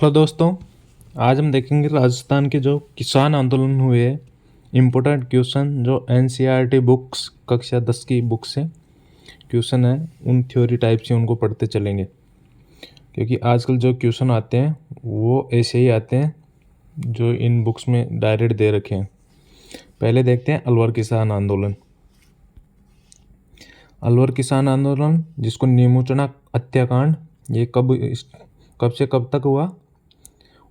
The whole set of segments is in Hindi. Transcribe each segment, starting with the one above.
हेलो दोस्तों, आज हम देखेंगे राजस्थान के जो किसान आंदोलन हुए इम्पोर्टेंट क्वेश्चन जो एनसीईआरटी बुक्स कक्षा 10 की बुक से क्वेश्चन है, उन थ्योरी टाइप से उनको पढ़ते चलेंगे। क्योंकि आजकल जो क्वेश्चन आते हैं वो ऐसे ही आते हैं जो इन बुक्स में डायरेक्ट दे रखे हैं। पहले देखते हैं अलवर किसान आंदोलन। अलवर किसान आंदोलन जिसको नीमूचना हत्याकांड, ये कब से कब तक हुआ?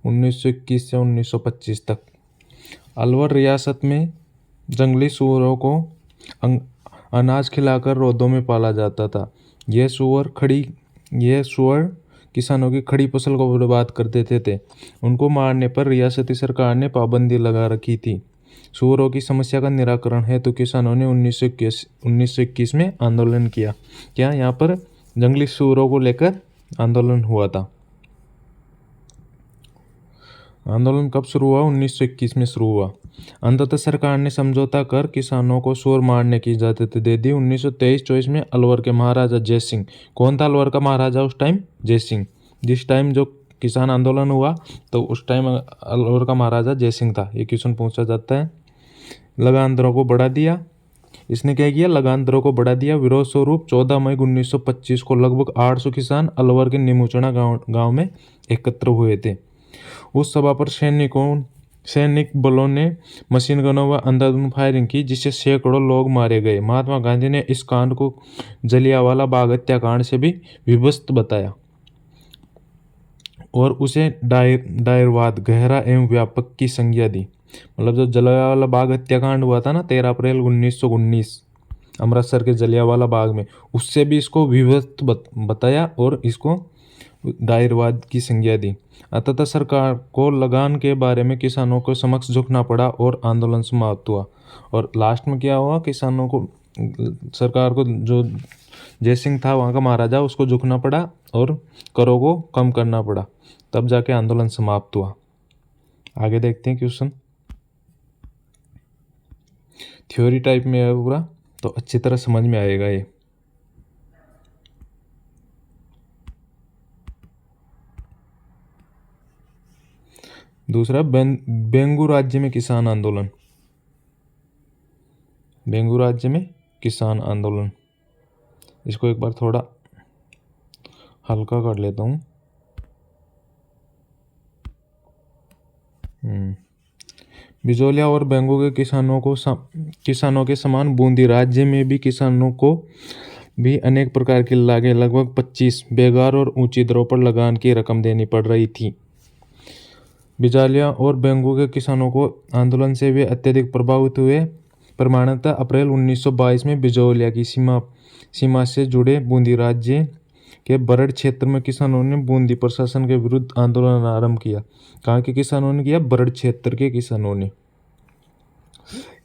1921 से 1925 तक। अलवर रियासत में जंगली सूअरों को अनाज खिलाकर रौदों में पाला जाता था। यह सूअर किसानों की खड़ी फसल को बर्बाद कर देते थे। उनको मारने पर रियासती सरकार ने पाबंदी लगा रखी थी। सूअरों की समस्या का निराकरण है तो किसानों ने 1921 में आंदोलन किया। यहाँ पर जंगली सूअरों को लेकर आंदोलन हुआ था। आंदोलन कब शुरू हुआ? 1921 में शुरू हुआ। अंततः सरकार ने समझौता कर किसानों को सूअर मारने की इजाजत दे दी। 1923-24 में अलवर के महाराजा जय सिंह, कौन था अलवर का महाराजा उस टाइम? जय सिंह। जिस टाइम जो किसान आंदोलन हुआ तो उस टाइम अलवर का महाराजा जय सिंह था। ये क्वेश्चन पूछा जाता है। लगान दरों को बढ़ा दिया। इसने क्या किया? लगान दरों को बढ़ा दिया। विरोध स्वरूप 14 मई 1925 को लगभग 800 किसान अलवर के नीमूचना गाँव में एकत्र हुए थे। उस सभा पर सैनिक बलों ने मशीन गनों व अंधाधुंध फायरिंग की, जिससे सैकड़ों लोग मारे गए। महात्मा गांधी ने इस कांड को जलियांवाला बाग हत्याकांड से भी विभत्स बताया और उसे डायरवाद, गहरा एवं व्यापक की संज्ञा दी। मतलब जो जलियांवाला बाग हत्याकांड हुआ था ना 13 अप्रैल 1919 अमृतसर के जलियांवाला बाग में, उससे भी इसको विभत्स बताया और इसको डायरवाद की संज्ञा दी। अतः सरकार को लगान के बारे में किसानों को समक्ष झुकना पड़ा और आंदोलन समाप्त हुआ। और लास्ट में क्या हुआ? किसानों को, सरकार को, जो जय सिंह था वहाँ का महाराजा, उसको झुकना पड़ा और करों को कम करना पड़ा। तब जाके आंदोलन समाप्त हुआ। आगे देखते हैं क्वेश्चन। थ्योरी टाइप में है पूरा, तो अच्छी तरह समझ में आएगा ये। दूसरा, बेंगू राज्य में किसान आंदोलन। बेंगू राज्य में किसान आंदोलन, इसको एक बार थोड़ा हल्का कर लेता हूँ। बिजोलिया और बेंगू के किसानों के समान बूंदी राज्य में भी किसानों को भी अनेक प्रकार की लागें, लगभग 25 बेगार और ऊंची दरों पर लगान की रकम देनी पड़ रही थी। बिजालिया और बेंगू के किसानों को आंदोलन से वे अत्यधिक प्रभावित हुए। प्रमाणतः अप्रैल 1922 में बिजौलिया की सीमा से जुड़े बूंदी राज्य के बरड़ क्षेत्र में किसानों ने बूंदी प्रशासन के विरुद्ध आंदोलन आरंभ किया। कहाँ के किसानों ने किया? बरड़ क्षेत्र के किसानों ने।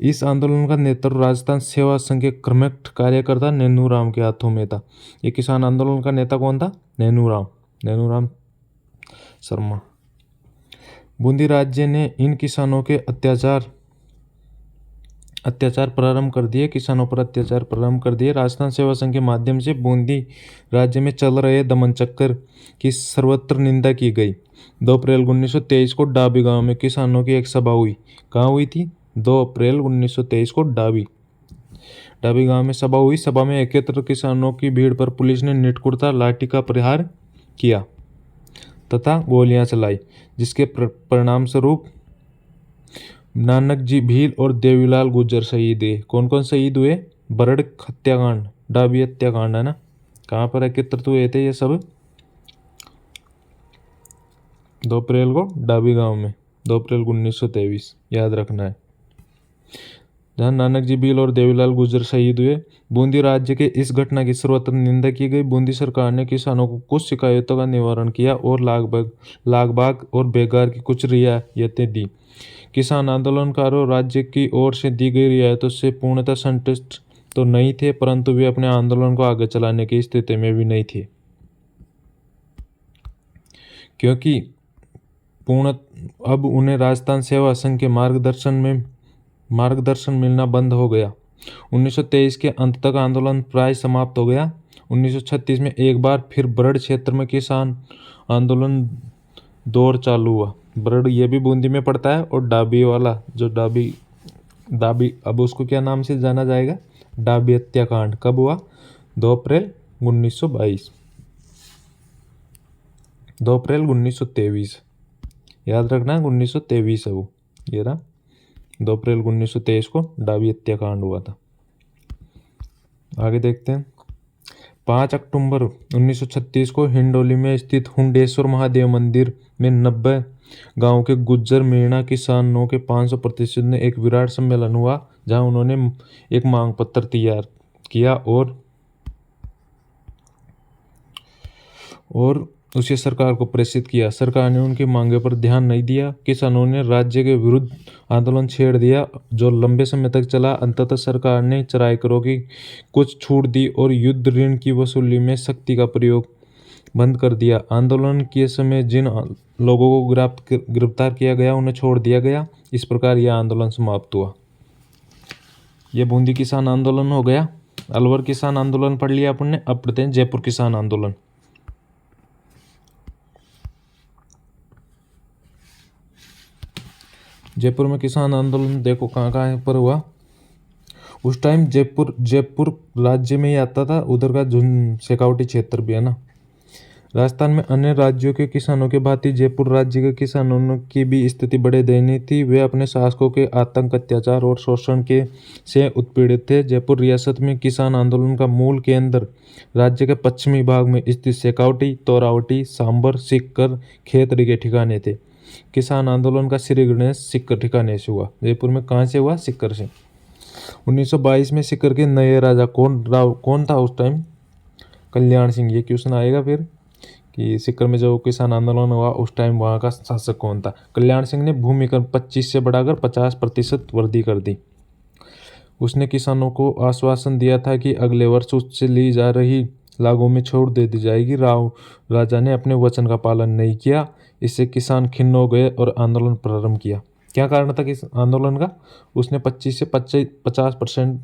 इस आंदोलन का नेतृत्व राजस्थान सेवा संघ के कर्मठ कार्यकर्ता नैनूराम के हाथों में था। ये किसान आंदोलन का नेता कौन था? नैनूराम शर्मा। बूंदी राज्य ने इन किसानों के अत्याचार प्रारंभ कर दिए। किसानों पर अत्याचार प्रारंभ कर दिए। राजस्थान सेवा संघ के माध्यम से बूंदी राज्य में चल रहे दमन चक्कर की सर्वत्र निंदा की गई। 2 अप्रैल 1923 को डाबी गांव में किसानों की एक सभा हुई। कहाँ हुई थी? 2 अप्रैल 1923 को डाबी गांव में सभा हुई। सभा में एकत्र किसानों की भीड़ पर पुलिस ने निठुरता लाठी का प्रहार किया तथा गोलियां चलाई, जिसके परिणाम स्वरूप नानक जी भील और देवीलाल गुर्जर शहीद हुए। कौन कौन शहीद हुए? बरड़ हत्याकांड, डाबी हत्याकांड है ना। कहाँ पर एकत्रित हुए थे ये सब? 2 अप्रैल को डाबी गांव में, 2 अप्रैल 1923 याद रखना है, जहाँ नानक जी भील और देवीलाल गुर्जर शहीद हुए। बूंदी राज्य के इस घटना की सर्वत्र निंदा की गई। बूंदी सरकार ने किसानों को कुछ शिकायतों का निवारण किया और लागबाग और बेगार की कुछ रियायतें दी। किसान आंदोलनकारों राज्य की ओर से दी गई रियायतों से पूर्णतः संतुष्ट तो नहीं थे, परंतु वे अपने आंदोलन को आगे चलाने की स्थिति में भी नहीं थे, क्योंकि अब उन्हें राजस्थान सेवा संघ के मार्गदर्शन मिलना बंद हो गया। 1923 के अंत तक आंदोलन प्राय समाप्त हो गया। 1936 में एक बार फिर बरड़ क्षेत्र में किसान आंदोलन दौर चालू हुआ। बरड़ ये भी बूंदी में पड़ता है, और डाबी वाला जो डाबी अब उसको क्या नाम से जाना जाएगा, डाबी हत्याकांड कब हुआ, 2 अप्रैल 1922, 2 अप्रैल 1923, याद रखना 1923 है वो, ये रहा 2 अप्रैल 1923 को डाबी हत्याकांड हुआ था। आगे देखते हैं। 5 अक्टूबर 1936 को हिंडोली में स्थित हुंडेश्वर महादेव मंदिर में 90 गांव के गुज्जर मीणा किसानों के 500 प्रतिशत ने एक विराट सम्मेलन हुआ, जहां उन्होंने एक मांग पत्र तैयार किया और उसे सरकार को प्रेषित किया। सरकार ने उनकी मांगे पर ध्यान नहीं दिया। किसानों ने राज्य के विरुद्ध आंदोलन छेड़ दिया, जो लंबे समय तक चला। अंततः सरकार ने चराइकरों की कुछ छूट दी और युद्ध ऋण की वसूली में सख्ती का प्रयोग बंद कर दिया। आंदोलन के समय जिन लोगों को गिरफ्तार किया गया उन्हें छोड़ दिया गया। इस प्रकार यह आंदोलन समाप्त हुआ। यह बूंदी किसान आंदोलन हो गया। अलवर किसान आंदोलन पढ़ लिया अपन ने। अब पढ़ते हैं जयपुर किसान आंदोलन। जयपुर में किसान आंदोलन देखो कहाँ कहाँ पर हुआ। उस टाइम जयपुर राज्य में ही आता था, उधर का शेखावटी क्षेत्र भी है ना। राजस्थान में अन्य राज्यों के किसानों के भांति जयपुर राज्य के किसानों की भी स्थिति बड़े दयनीय थी। वे अपने शासकों के आतंक, अत्याचार और शोषण के से उत्पीड़ित थे। जयपुर रियासत में किसान आंदोलन का मूल केंद्र राज्य के पश्चिमी भाग में स्थित शेखावटी, तोरावटी, सांबर, सिक्कर, खेतरी के ठिकाने थे। किसान आंदोलन का श्री गणेश सिक्कर ठिकाने से हुआ। जयपुर में कहाँ से हुआ? सिक्कर से। 1922 में सिक्कर के नए राजा कौन था उस टाइम? कल्याण सिंह। ये क्वेश्चन आएगा फिर कि सिक्कर में जो किसान आंदोलन हुआ उस टाइम वहाँ का शासक कौन था? कल्याण सिंह ने भूमि कर 25 से बढ़ाकर 50% वृद्धि कर दी। उसने किसानों को आश्वासन दिया था कि अगले वर्ष उससे ली जा रही लागों में छूट दे दी जाएगी। राजा ने अपने वचन का पालन नहीं किया। इससे किसान खिन्न हो गए और आंदोलन प्रारंभ किया। क्या कारण था किस आंदोलन का? उसने 25 से 50%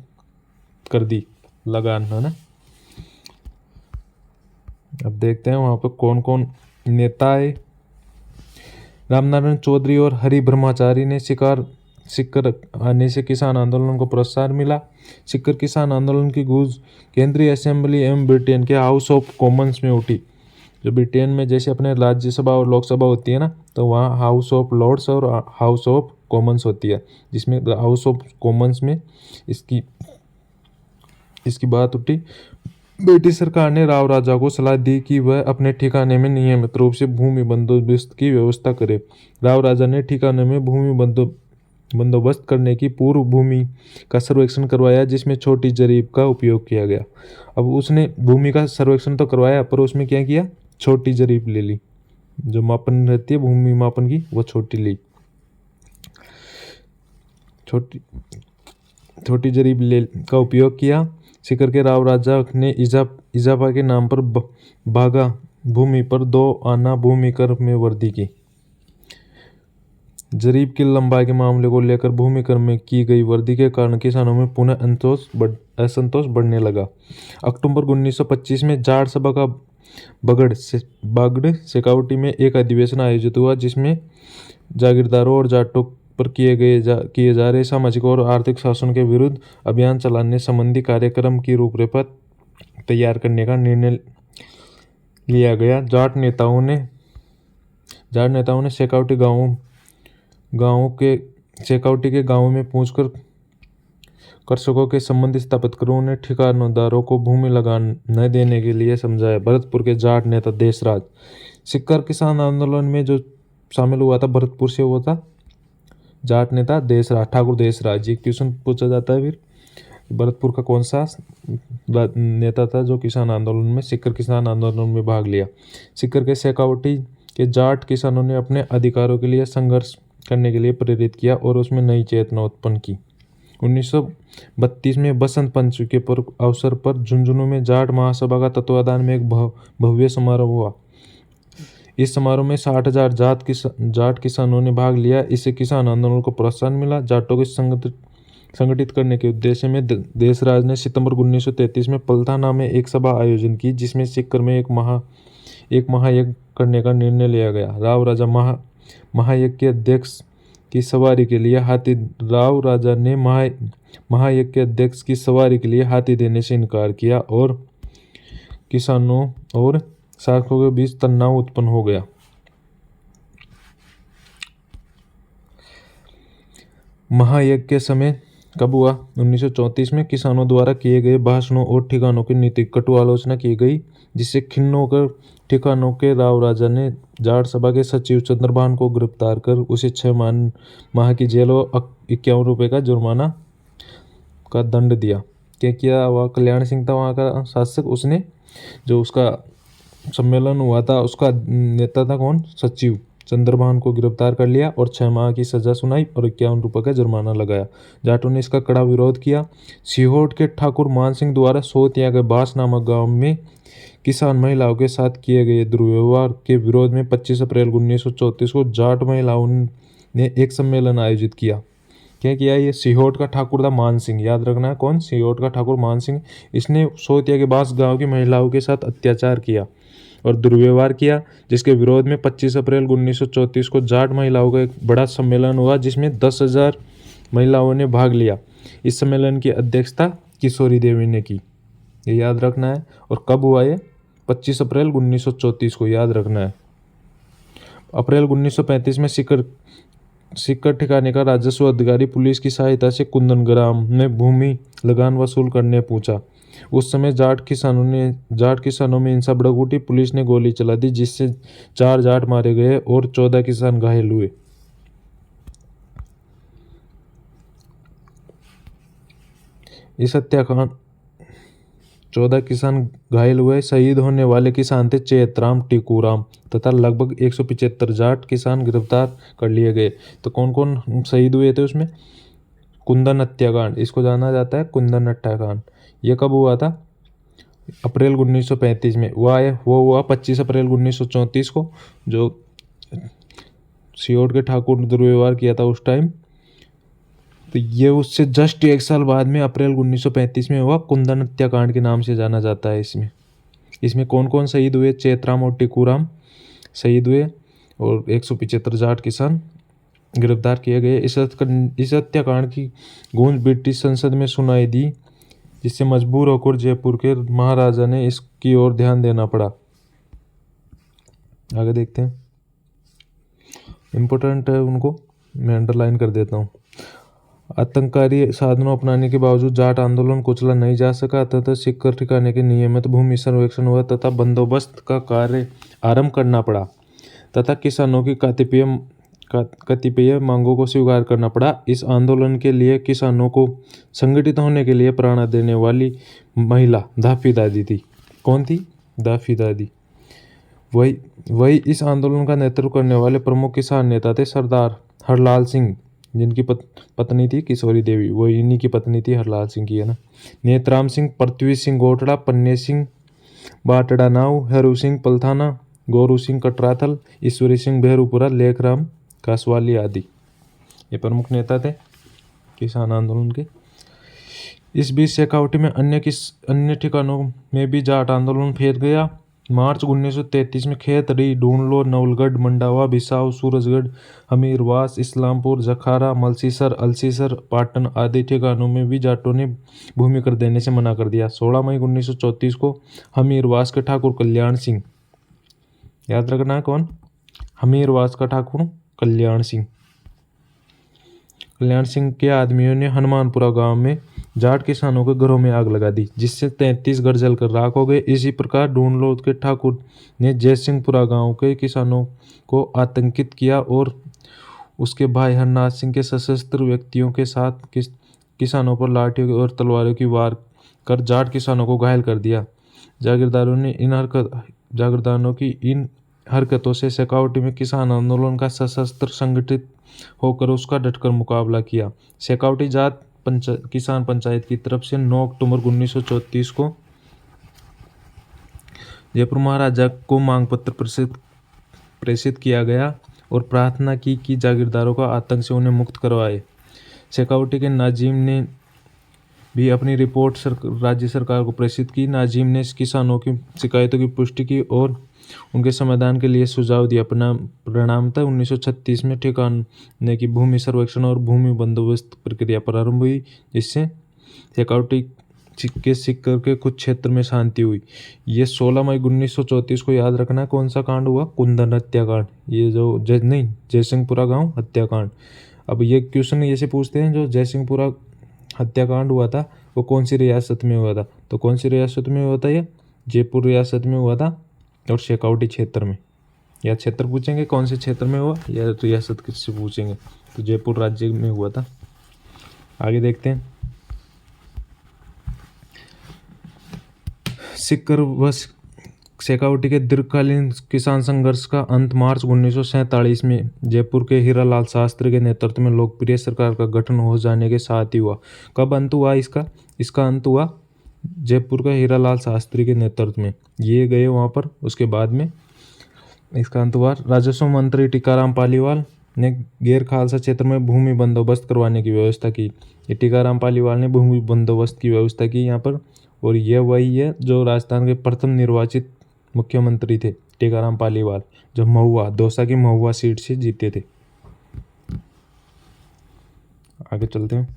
कर दी लगान, है ना। अब देखते हैं वहाँ पर कौन कौन नेता है। रामनारायण चौधरी और हरि ब्रह्मचारी ने सिक्कर आने से किसान आंदोलन को प्रोत्साहन मिला। सिक्कर किसान आंदोलन की गूंज केंद्रीय असेंबली एवं ब्रिटेन के हाउस ऑफ कॉमन्स में उठी। जो ब्रिटेन में जैसे अपने राज्यसभा और लोकसभा होती है ना, तो वहाँ हाउस ऑफ लॉर्ड्स और हाउस ऑफ कॉमन्स होती है, जिसमें हाउस ऑफ कॉमन्स में इसकी बात उठी। ब्रिटिश सरकार ने राव राजा को सलाह दी कि वह अपने ठिकाने में नियमित रूप से भूमि बंदोबस्त की व्यवस्था करे। राव राजा ने ठिकाने में भूमि बंदोबस्त करने की पूर्व भूमि का सर्वेक्षण करवाया, जिसमें छोटी जरीब का उपयोग किया गया। अब उसने भूमि का सर्वेक्षण तो करवाया, पर उसमें क्या किया? छोटी जरीब ले ली। जो मापन रहती है भूमि मापन की, वो छोटी ली। छोटी जरीब का उपयोग किया। सिक्कर के राव राजा ने इजाफा के नाम पर बागा भूमि पर 2 आना भूमि कर में वृद्धि की। जरीब की लंबाई के मामले को लेकर भूमि कर में की गई वृद्धि के कारण किसानों में पुनः असंतोष बढ़ने लगा। अक्टूबर 1925 में जाट सभा का बागड़ शेखावटी में एक अधिवेशन आयोजित हुआ, जिसमें जागीरदारों और जाटों पर किए जा रहे सामाजिक और आर्थिक शासन के विरुद्ध अभियान चलाने संबंधी कार्यक्रम की रूपरेखा तैयार करने का निर्णय लिया गया। जाट नेताओं ने शेखावटी के गांवों में पहुंचकर कृषकों के संबंध स्थापित कर उन्हें ठिकानेदारों को भूमि लगान न देने के लिए समझाया। भरतपुर के जाट नेता देशराज। सिक्कर किसान आंदोलन में जो शामिल हुआ था भरतपुर से, वो था जाट नेता देशराज, ठाकुर देशराज। ये क्वेश्चन पूछा जाता है फिर, भरतपुर का कौन सा नेता था जो किसान आंदोलन में, सिक्कर किसान आंदोलन में भाग लिया। सिक्कर के शेखावटी के जाट किसानों ने अपने अधिकारों के लिए संघर्ष करने के लिए प्रेरित किया और उसमें नई चेतना उत्पन्न की। 1932 में बसंत पंचमी के अवसर पर झुंझुनू में जाट महासभा का तत्वाधान में एक भव्य समारोह हुआ। इस समारोह में 60,000 जाट किसानों ने भाग लिया। इससे किसान आंदोलन को प्रोत्साहन मिला। जाटों को संगठित करने के उद्देश्य में देशराज ने सितंबर 1933 में पलथाना में एक सभा आयोजन की, जिसमें सिक्कर में एक महायज्ञ करने का निर्णय लिया गया। राव राजा महायज्ञ के अध्यक्ष की सवारी के लिए राव राजा ने महायज्ञ के अध्यक्ष की सवारी के लिए हाथी देने से इनकार किया और किसानों और शासकों के बीच तनाव उत्पन्न हो गया। महायज्ञ के समय कब हुआ? 1934 में किसानों द्वारा किए गए भाषणों और ठिकानों की नीति कटु आलोचना की गई, जिससे खिन्न होकर ठिकानों के राव राजा ने जाट सभा के सचिव चंद्रभान को गिरफ्तार कर उसे 6 माह की जेल और 51 रुपये का जुर्माना का दंड दिया। क्या किया हुआ? कल्याण सिंह था वहाँ का शासक। उसने जो उसका सम्मेलन हुआ था उसका नेता था कौन? सचिव चंद्रभान को गिरफ्तार कर लिया और 6 माह की सजा सुनाई और 51 रुपये का जुर्माना लगाया। जाटों ने इसका कड़ा विरोध किया। सीहोर के ठाकुर मान सिंह द्वारा सोतिया के बास नामक गांव में किसान महिलाओं के साथ किए गए दुर्व्यवहार के विरोध में 25 अप्रैल 1934 को जाट महिलाओं ने एक सम्मेलन आयोजित किया। क्या किया? ये सीहोर का ठाकुर था मान सिंह, याद रखना है कौन? सीहोर का ठाकुर मान सिंह। इसने सोतिया के बास गांव की महिलाओं के साथ अत्याचार किया और दुर्व्यवहार किया, जिसके विरोध में 25 अप्रैल 1934 को जाट महिलाओं का एक बड़ा सम्मेलन हुआ, जिसमें 10,000 महिलाओं ने भाग लिया। इस सम्मेलन की अध्यक्षता किशोरी देवी ने की, ये याद रखना है। और कब हुआ ये? 25 अप्रैल 1934 को, याद रखना है। अप्रैल 1935 में सिक्कर ठिकाने का राजस्व अधिकारी पुलिस की सहायता से कुंदन ग्राम में भूमि लगान वसूल करने पहुंचा। उस समय जाट किसानों में हिंसा भड़क उठी। पुलिस ने गोली चला दी, जिससे 4 जाट मारे गए और 14 किसान घायल हुए। इस हत्याकांड 14 किसान घायल हुए। शहीद होने वाले किसान थे चेतराम, टीकूराम तथा लगभग 175 जाट किसान गिरफ्तार कर लिए गए। तो कौन कौन शहीद हुए थे उसमें? कुंदन हत्याकांड, इसको जाना जाता है कुंदन हत्याकांड। ये कब हुआ था? अप्रैल 1935 में। वो हुआ 25 अप्रैल 1934 को, जो सीहोर के ठाकुर ने दुर्व्यवहार किया था उस टाइम। तो ये उससे जस्ट 1 साल बाद में अप्रैल 1935 में हुआ, कुंदन हत्याकांड के नाम से जाना जाता है। इसमें कौन कौन शहीद हुए? चेतराम और टीकूराम शहीद हुए और 175 जाट किसान गिरफ्तार किए गए। इस हत्याकांड की गूंज ब्रिटिश संसद में सुनाई दी, जिससे मजबूर होकर जयपुर के महाराजा ने इसकी ओर ध्यान देना पड़ा। आगे देखते हैं, इम्पोर्टेंट है, उनको मैं अंडरलाइन कर देता हूँ। आतंककारी साधनों अपनाने के बावजूद जाट आंदोलन कुचला नहीं जा सका तथा सिक्कर ठिकाने के नियमित भूमि सर्वेक्षण हुआ तथा बंदोबस्त का कार्य आरंभ करना पड़ा तथा किसानों की कतिपय मांगों को स्वीकार करना पड़ा। इस आंदोलन के लिए किसानों को संगठित होने के लिए प्रेरणा देने वाली महिला दाफी दादी थी। कौन थी? दाफी दादी। वही इस आंदोलन का नेतृत्व करने वाले प्रमुख किसान नेता थे सरदार हरलाल सिंह, जिनकी पत्नी थी किशोरी देवी। वो इन्हीं की पत्नी थी, हरलाल सिंह की, है ना। नेतराम सिंह, पृथ्वी सिंह गोटड़ा, पन्ने सिंह बाटड़ा नाव, हरू सिंह पलथाना, गोरू सिंह कटराथल, ईश्वरी सिंह बेहरूपुरा, लेखराम कासवाली आदि ये प्रमुख नेता थे किसान आंदोलन के। इस बीच शेखावटी में अन्य ठिकानों में भी जाट आंदोलन फैल गया। मार्च 1933 में खेतड़ी, ढूंढलो, नवलगढ़, मंडावा, बिसाऊ, सूरजगढ़, हमीरवास, इस्लामपुर, जखारा, मलसीसर, अलसीसर, पाटन आदि ठिकानों में भी जाटों ने भूमि कर देने से मना कर दिया। 16 मई 1934 को हमीरवास के ठाकुर कल्याण सिंह, याद रखना है कौन? हमीरवास का ठाकुर कल्याण सिंह के आदमियों ने हनुमानपुरा गांव में जाट किसानों के घरों में आग लगा दी, जिससे 33 घर जलकर राख हो गए। इसी प्रकार ढूंढलो के ठाकुर ने जयसिंहपुरा गांव के किसानों को आतंकित किया और उसके भाई हरनाथ सिंह के सशस्त्र व्यक्तियों के साथ किसानों पर लाठियों और तलवारों की वार कर जाट किसानों को घायल कर दिया। जागीरदारों की इन हरकतों से शेखावटी में किसान आंदोलन का सशस्त्र संगठित होकर उसका डटकर मुकाबला किया। शेखावटी जाट किसान पंचायत की तरफ से 9 अक्टूबर 1934 को जयपुर महाराजा को मांग पत्र प्रेषित किया गया और प्रार्थना की कि जागीरदारों का आतंक से उन्हें मुक्त करवाए। शेखावटी के नाजिम ने भी अपनी रिपोर्ट राज्य सरकार को प्रेषित की। नाजिम ने किसानों की शिकायतों की पुष्टि की और उनके समाधान के लिए सुझाव दिया। परिणामतः 1936 में ठिकाने की भूमि सर्वेक्षण और भूमि बंदोबस्त प्रक्रिया प्रारंभ हुई, जिससे शेखावटी के सिक्कर के कुछ क्षेत्र में शांति हुई। ये 16 मई 1934 को याद रखना कौन सा कांड हुआ, कुंदन हत्याकांड। ये जो जयसिंहपुरा गांव हत्याकांड। अब ये क्वेश्चन ऐसे पूछते हैं, जो जयसिंहपुरा हत्याकांड हुआ था वो कौन सी रियासत में हुआ था, तो कौन सी रियासत में हुआ था, ये जयपुर रियासत में हुआ था और शेखावटी क्षेत्र में। या क्षेत्र पूछेंगे कौन से क्षेत्र में हुआ, या रियासत किससे पूछेंगे, तो जयपुर राज्य में हुआ था। आगे देखते हैं। सिक्कर व शेखावटी के दीर्घकालीन किसान संघर्ष का अंत मार्च 1947 में जयपुर के हीरालाल शास्त्री के नेतृत्व में लोकप्रिय सरकार का गठन हो जाने के साथ ही हुआ। कब अंत हुआ इसका अंत हुआ जयपुर का हीरालाल शास्त्री के नेतृत्व में। ये गए वहाँ पर, उसके बाद में इसका अंत हुआ। राजस्व मंत्री टीकाराम पालीवाल ने गैर खालसा क्षेत्र में भूमि बंदोबस्त करवाने की व्यवस्था की। ये टीकाराम पालीवाल ने भूमि बंदोबस्त की व्यवस्था की यहाँ पर, और यह वही है जो राजस्थान के प्रथम निर्वाचित मुख्यमंत्री थे, टीकाराम पालीवाल, जो महुआ दौसा की महुआ सीट से जीते थे। आगे चलते हैं।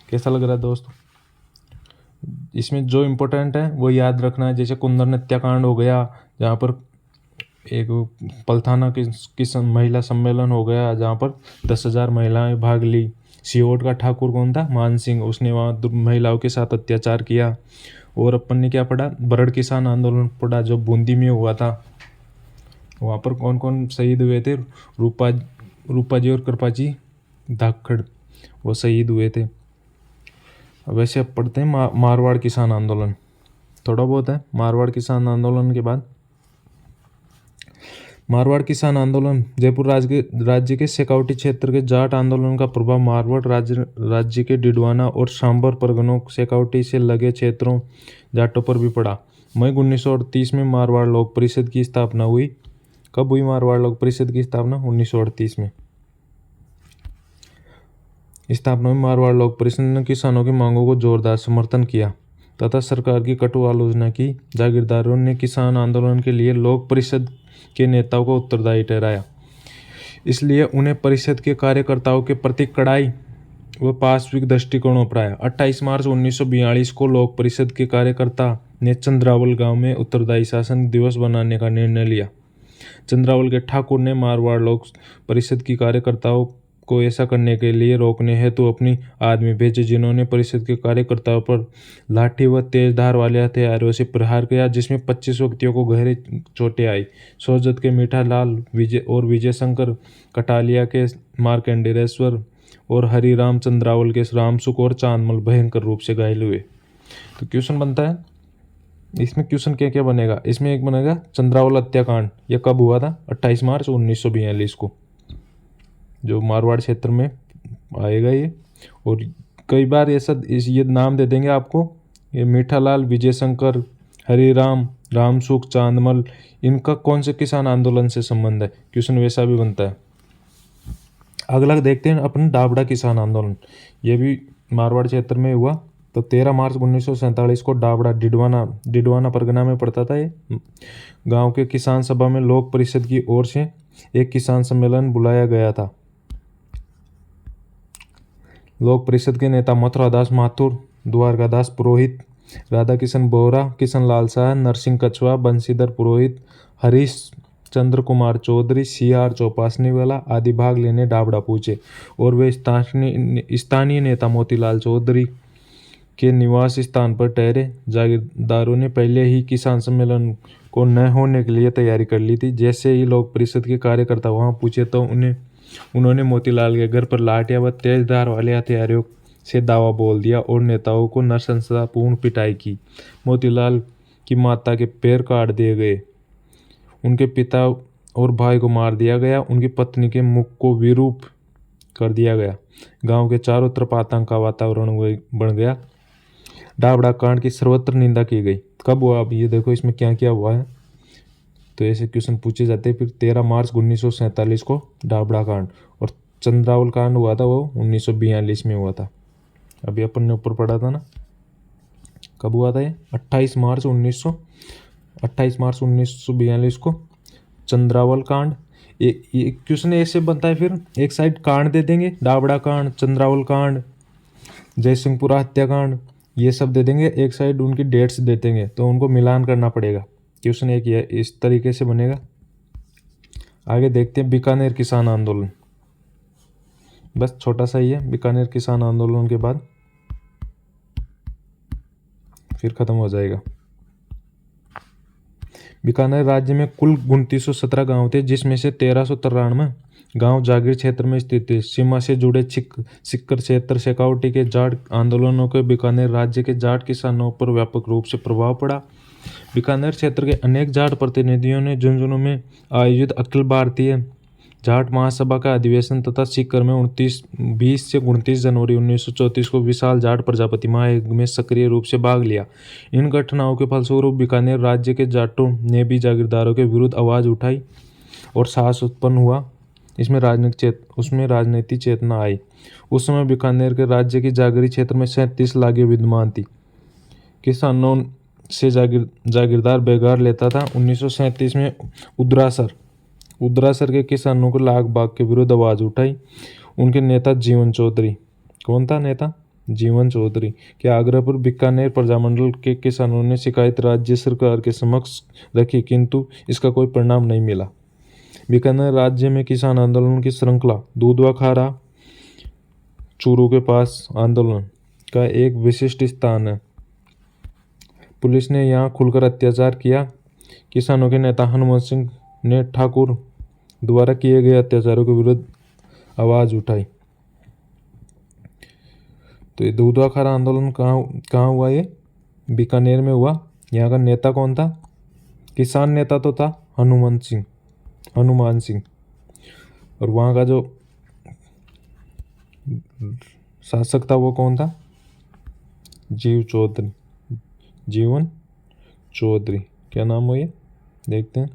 कैसा लग रहा है दोस्तों? इसमें जो इम्पोर्टेंट है वो याद रखना है। जैसे कुंदन हत्याकांड हो गया, जहाँ पर एक पलथाना की महिला सम्मेलन हो गया, जहाँ पर 10,000 महिलाएं भाग ली। सियोट का ठाकुर कौन था, मान सिंह, उसने वहाँ महिलाओं के साथ अत्याचार किया। और अपन ने क्या पढ़ा, बरड़ किसान आंदोलन पढ़ा जो बूंदी में हुआ था। वहाँ पर कौन कौन शहीद हुए थे, रूपा जी और कृपाजी धाकड़, वो शहीद हुए थे। वैसे अब पढ़ते हैं मारवाड़ किसान आंदोलन, थोड़ा बहुत है। मारवाड़ किसान आंदोलन के बाद मारवाड़ किसान आंदोलन जयपुर राज्य के शेखावटी क्षेत्र के जाट आंदोलन का प्रभाव मारवाड़ राज्य के डिडवाना और सांबर परगनों शेखावटी से लगे क्षेत्रों जाटों पर भी पड़ा। मई 1938 में मारवाड़ लोक परिषद की स्थापना हुई। कब हुई मारवाड़ लोक परिषद की स्थापना? 1938 में स्थापना हुई। मारवाड़ लोक परिषद ने किसानों की मांगों को जोरदार समर्थन किया तथा सरकार की कटु आलोचना की। जागीरदारों ने किसान आंदोलन के लिए लोक परिषद के नेताओं को उत्तरदायी ठहराया, इसलिए उन्हें परिषद के कार्यकर्ताओं के प्रति कड़ाई व पाशविक दृष्टिकोण अपनाया। 28 मार्च 1942 को लोक परिषद के कार्यकर्ता ने चंद्रावल गांव में उत्तरदायी शासन दिवस बनाने का निर्णय लिया। चंद्रावल के ठाकुर ने मारवाड़ लोक परिषद की कार्यकर्ताओं को ऐसा करने के लिए रोकने हेतु अपनी आदमी भेजे, जिन्होंने परिषद के कार्यकर्ताओं पर लाठी व तेज धार वाले हथियारों से प्रहार किया, जिसमें 25 व्यक्तियों को गहरी चोटें आई। सोजत के मीठा लाल विजय शंकर, कटालिया के मार्कंडेश्वर और हरिराम चंद्रावल के रामसुख और चांदमल भयंकर रूप से घायल हुए। तो क्वेश्चन बनता है इसमें, क्वेश्चन क्या क्या बनेगा इसमें? एक बनेगा चंद्रावल हत्याकांड, यह कब हुआ था? 28 मार्च 1942 को, जो मारवाड़ क्षेत्र में आएगा ये। और कई बार ये नाम दे देंगे आपको, ये मीठालाल, विजय शंकर, हरिराम, रामसुख, चांदमल, इनका कौन से किसान आंदोलन से संबंध है? क्वेश्चन वैसा भी बनता है। अगला देखते हैं अपन डाबड़ा किसान आंदोलन। ये भी मारवाड़ क्षेत्र में हुआ। तो 13 मार्च 1947 को डाबड़ा डिडवाना परगना में पड़ता था। ये गांव के किसान सभा में लोक परिषद की ओर से एक किसान सम्मेलन बुलाया गया था। लोक परिषद के नेता मथुरादास माथुर, द्वारकादास पुरोहित, राधा किशन बोहरा, किशन लाल शाह, नरसिंह कछवा, बंशीधर पुरोहित, हरीश चंद्र कुमार चौधरी, CR चौपासनीवाला आदि भाग लेने डाबड़ा पहुंचे। और वे स्थानीय नेता मोतीलाल चौधरी के निवास स्थान पर ठहरे। जागीरदारों ने पहले ही किसान सम्मेलन को न होने के लिए तैयारी कर ली थी। जैसे ही लोक परिषद के कार्यकर्ता वहां पूछे तो उन्होंने मोतीलाल के घर पर लाठियां व तेज धार वाले हथियारों से दावा बोल दिया और नेताओं को नृशंसतापूर्ण पिटाई की। मोतीलाल की माता के पैर काट दिए गए, उनके पिता और भाई को मार दिया गया, उनकी पत्नी के मुख को विरूप कर दिया गया। गांव के चारों तरफ आतंक का वातावरण बन गया। डाबड़ा कांड की सर्वत्र निंदा की गई। कब हुआ? अब ये देखो इसमें क्या क्या हुआ है, तो ऐसे क्वेश्चन पूछे जाते हैं। फिर 13 मार्च 1947 को डाबड़ा कांड, और चंद्रावल कांड हुआ था वो 1942 में हुआ था। अभी अपन ने ऊपर पढ़ा था ना, कब हुआ था ये? 28 मार्च 19 28 मार्च 1942 को चंद्रावल कांड। ये क्वेश्चन ऐसे बनता है, फिर एक साइड कांड दे देंगे, डाबड़ा कांड, चंद्रावल कांड, जयसिंहपुरा हत्याकांड, ये सब दे देंगे, एक साइड उनकी डेट्स दे देंगे, तो उनको मिलान करना पड़ेगा। क्वेश्चन एक ये इस तरीके से बनेगा। आगे देखते हैं बीकानेर किसान आंदोलन। बस छोटा सा ही है, बीकानेर किसान आंदोलन के बाद फिर खत्म हो जाएगा। बीकानेर राज्य में कुल 2917 गांव थे, जिसमें से 1393 गांव जागीर क्षेत्र में स्थित थे। सीमा से जुड़े सिक्कर क्षेत्र, शेखावटी के जाट आंदोलनों के बीकानेर राज्य के जाट किसानों पर व्यापक रूप से प्रभाव पड़ा। बीकानेर क्षेत्र के अनेक जाट प्रतिनिधियों ने झुंझुनू में आयोजित अखिल भारतीय जाट महासभा का अधिवेशन तथा सीकर में 20 से 29 जनवरी 1934 को विशाल जाट प्रजापति महायज्ञ में सक्रिय रूप से भाग लिया। इन घटनाओं के फलस्वरूप बीकानेर राज्य के जाटों ने भी जागीरदारों के विरुद्ध आवाज उठाई और साहस उत्पन्न हुआ। उसमें राजनीतिक चेतना आई। उस समय बीकानेर के राज्य की जागीरी क्षेत्र में 37 लागें विद्यमान थी। किसानों से जागीरदार बेगार लेता था। 1937 में उदरासर के किसानों को लाग बाग के विरुद्ध आवाज उठाई। उनके नेता जीवन चौधरी, कौन था नेता? जीवन चौधरी के आग्रह पर बीकानेर प्रजामंडल के किसानों ने शिकायत राज्य सरकार के समक्ष रखी, किंतु इसका कोई परिणाम नहीं मिला। बीकानेर राज्य में किसान आंदोलन की श्रृंखला दूधवा खारा चूरू के पास आंदोलन का एक विशिष्ट स्थान है। पुलिस ने यहाँ खुलकर अत्याचार किया। किसानों के नेता हनुमंत सिंह ने ठाकुर द्वारा किए गए अत्याचारों के विरुद्ध आवाज उठाई। तो ये दूधवा खारा आंदोलन कहाँ हुआ? ये बीकानेर में हुआ। यहाँ का नेता कौन था? किसान नेता तो था हनुमान सिंह, और वहाँ का जो शासक था वो कौन था? जीवन चौधरी। क्या नाम हो ये? देखते हैं।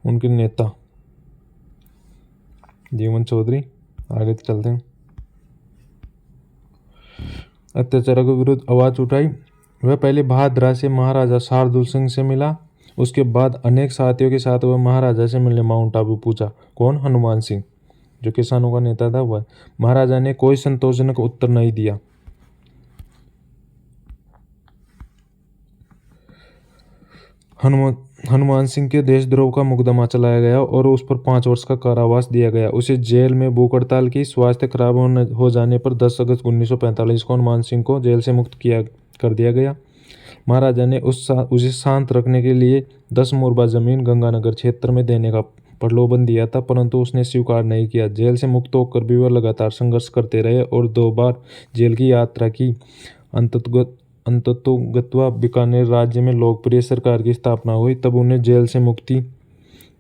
उनके नेता जीवन चौधरी। आगे चलते हैं। अत्याचारों के विरुद्ध आवाज उठाई। वह पहले भादरा से महाराजा शार्दुल सिंह से मिला। उसके बाद अनेक साथियों के साथ वह महाराजा से मिलने माउंट आबू पहुंचा। कौन? हनुमान सिंह, जो किसानों का नेता था वह। महाराजा ने कोई संतोषजनक उत्तर नहीं दिया। हनुमान सिंह के देशद्रोह का मुकदमा चलाया गया और उस पर 5 वर्ष का कारावास दिया गया। उसे जेल में भूख हड़ताल की। स्वास्थ्य खराब हो जाने पर 10 अगस्त 1945 को हनुमान सिंह को जेल से मुक्त कर दिया गया। महाराजा ने उसे शांत रखने के लिए 10 मुरबा जमीन गंगानगर क्षेत्र में देने का प्रलोभन दिया था, परंतु उसने स्वीकार नहीं किया। जेल से मुक्त होकर भी वह लगातार संघर्ष करते रहे और 2 बार जेल की यात्रा की। अंततोगत्वा बीकानेर राज्य में लोकप्रिय सरकार की स्थापना हुई, तब उन्हें जेल से मुक्ति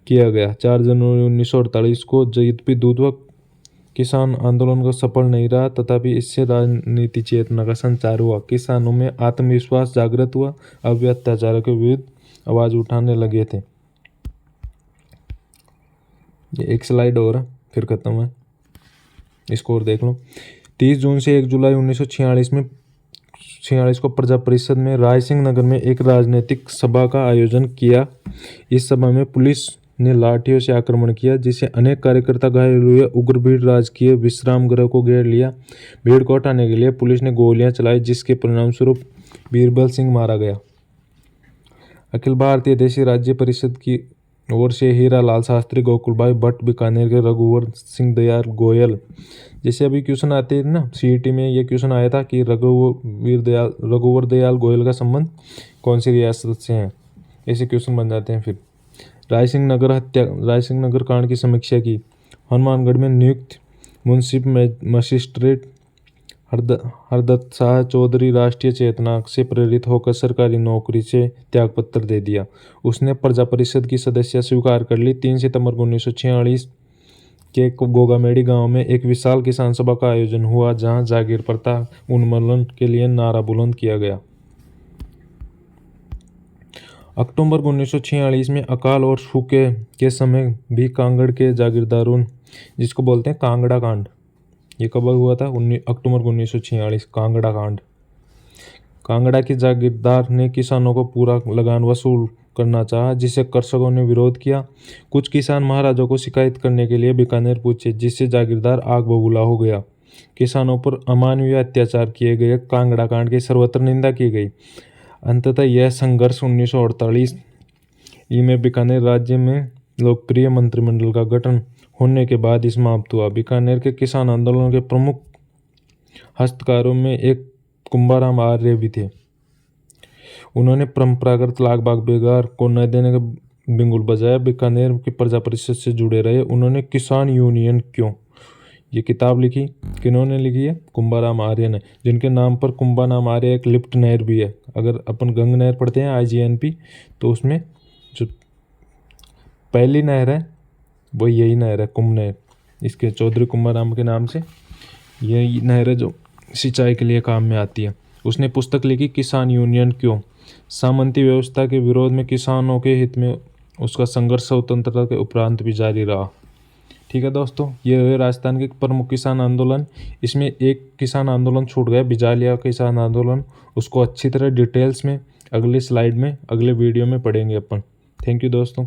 किया गया। 4 जनवरी 1948 को यद्यपि दूधवा किसान आंदोलन का सफल नहीं रहा, तथापि इससे राजनीति चेतना का संचार हुआ। किसानों में आत्मविश्वास जागृत हुआ। अब वे अत्याचारों के विरुद्ध आवाज उठाने लगे थे। ये एक स्लाइड और है, फिर खत्म है। इसको और देख लो। 30 जून से 1 जुलाई 1946 को प्रजा परिषद में रायसिंह नगर में एक राजनीतिक सभा का आयोजन किया। इस सभा में पुलिस ने लाठियों से आक्रमण किया, जिससे अनेक कार्यकर्ता घायल हुए। उग्र भीड़ राजकीय विश्राम गृह को घेर लिया। भीड़ को हटाने के लिए पुलिस ने गोलियां चलाई, जिसके परिणामस्वरूप बीरबल सिंह मारा गया। अखिल भारतीय देशी राज्य परिषद की ओर से हीरा लाल शास्त्री, गोकुल भाई भट्ट, बीकानेर के रघुवर सिंह दयाल गोयल, जैसे अभी क्वेश्चन आते हैं ना सीईटी में, ये क्वेश्चन आया था कि रघुवर दयाल गोयल का संबंध कौन सी रियासत से है, ऐसे क्वेश्चन बन जाते हैं। फिर रायसिंह नगर कांड की समीक्षा की। हनुमानगढ़ में नियुक्त मुंसिफ मजिस्ट्रेट हरदत्त शाह चौधरी राष्ट्रीय चेतना से प्रेरित होकर सरकारी नौकरी से त्यागपत्र दे दिया। उसने प्रजा परिषद की सदस्यता स्वीकार कर ली। 3 सितंबर 1946 के गोगामेड़ी गांव में एक विशाल किसान सभा का आयोजन हुआ, जहां जागीर प्रथा उन्मूलन के लिए नारा बुलंद किया गया। अक्टूबर 1946 में अकाल और सूखे के समय भी कांगड़ के जागीरदारों, जिसको बोलते हैं कांगड़ा कांड, ये कब हुआ था? अक्टूबर 1946, कांगड़ा कांड। कांगड़ा के जागीरदार ने किसानों को पूरा लगान वसूल करना चाहा, जिसे कृषकों ने विरोध किया। कुछ किसान महाराजों को शिकायत करने के लिए बीकानेर पहुंचे, जिससे जागीरदार आग बबूला हो गया। किसानों पर अमानवीय अत्याचार किए गए। कांगड़ा कांड की सर्वत्र निंदा की गई। अंततः यह संघर्ष 1948 में बीकानेर राज्य में लोकप्रिय मंत्रिमंडल का गठन होने के बाद ही समाप्त हुआ। बीकानेर के किसान आंदोलन के प्रमुख हस्तकारों में एक कुंभाराम आर्य भी थे। उन्होंने परंपरागत लाग बाग बेगार को न देने का बिंगुल बजाया। बीकानेर की प्रजा परिषद से जुड़े रहे। उन्होंने किसान यूनियन क्यों ये किताब लिखी। किन्होंने लिखी है? कुंभाराम आर्य ने, जिनके नाम पर कुंभाराम आर्य एक लिफ्ट नहर भी है। अगर अपन गंग नहर पढ़ते हैं IGNP, तो उसमें जो पहली नहर है वो यही नहर है, कुंभ नहर। इसके चौधरी कुंभाराम के नाम से यही नहर है जो सिंचाई के लिए काम में आती है। उसने पुस्तक लिखी किसान यूनियन क्यों। सामंती व्यवस्था के विरोध में किसानों के हित में उसका संघर्ष स्वतंत्रता के उपरांत भी जारी रहा। ठीक है दोस्तों, ये है राजस्थान के प्रमुख किसान आंदोलन। इसमें एक किसान आंदोलन छूट गया, बिजालिया किसान आंदोलन। उसको अच्छी तरह डिटेल्स में अगले स्लाइड में, अगले वीडियो में पढ़ेंगे अपन। थैंक यू दोस्तों।